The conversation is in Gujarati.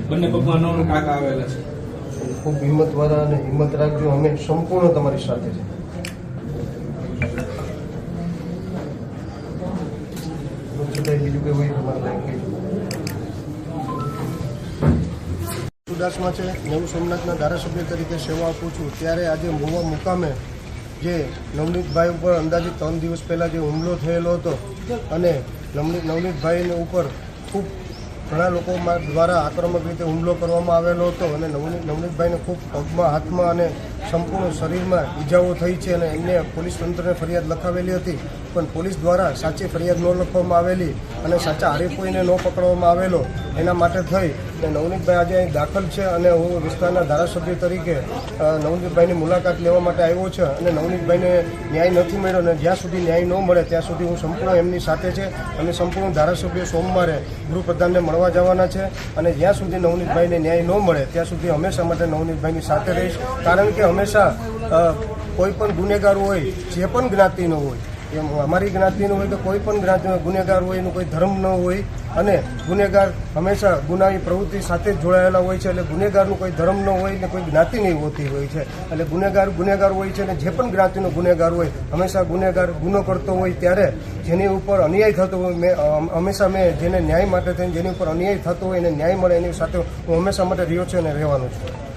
બંને પગમાં નવ ટાંકા આવેલા છે. ખૂબ હિંમતવાળા અને હિંમત રાખજો, અમે સંપૂર્ણ તમારી સાથે છે. બીજું કઈ હોય તમારે લાઈક કહેજો. સુદાસમાં છે, નવું સોમનાથના ધારાસભ્ય તરીકે સેવા આપું છું. ત્યારે આજે મહુવા મુકામે જે નવનીતભાઈ ઉપર અંદાજિત 3 દિવસ પહેલાં જે હુમલો થયેલો હતો અને નવનીતભાઈને ઉપર ખૂબ ઘણા લોકો દ્વારા આક્રમક રીતે હુમલો કરવામાં આવેલો હતો અને નવનીતભાઈને ખૂબ પગમાં, હાથમાં અને સંપૂર્ણ શરીરમાં ઈજાઓ થઈ છે અને એમને પોલીસ તંત્રને ફરિયાદ લખાવેલી હતી, પણ પોલીસ દ્વારા સાચી ફરિયાદ ન લખવામાં આવેલી અને સાચા આરોપીને ન પકડવામાં આવેલો. એના માટે થઈ અને નવનીતભાઈ આજે અહીં દાખલ છે અને હું વિસ્તારના ધારાસભ્ય તરીકે નવનીતભાઈની મુલાકાત લેવા માટે આવ્યો છે અને નવનીતભાઈને ન્યાય નથી મળ્યો અને જ્યાં સુધી ન્યાય ન મળે ત્યાં સુધી હું સંપૂર્ણ એમની સાથે છે અને સંપૂર્ણ ધારાસભ્ય સોમવારે ગૃહપ્રધાનને મળવા જવાના છે અને જ્યાં સુધી નવનીતભાઈને ન્યાય ન મળે ત્યાં સુધી હંમેશા માટે નવનીતભાઈની સાથે રહીશ. કારણ કે હંમેશા કોઈ પણ ગુનેગાર હોય, જે પણ જ્ઞાતિનો હોય, એમ અમારી જ્ઞાતિનો હોય કે કોઈ પણ જ્ઞાતિનો ગુનેગાર હોય, એનું કોઈ ધર્મ ન હોય અને ગુનેગાર હંમેશા ગુનાની પ્રવૃત્તિ સાથે જ જોડાયેલા હોય છે. એટલે ગુનેગારનું કોઈ ધર્મ ન હોય ને કોઈ જ્ઞાતિ નહીં હોતી હોય છે. એટલે ગુનેગાર હોય છે અને જે પણ જ્ઞાતિનો ગુનેગાર હોય, હંમેશા ગુનેગાર ગુનો કરતો હોય ત્યારે જેની ઉપર અન્યાય થતો હોય, હંમેશા જેને ન્યાય માટે થઈને જેની ઉપર અન્યાય થતો હોય એને ન્યાય મળે એની સાથે હું હંમેશા માટે રહ્યો છું અને રહેવાનો છું.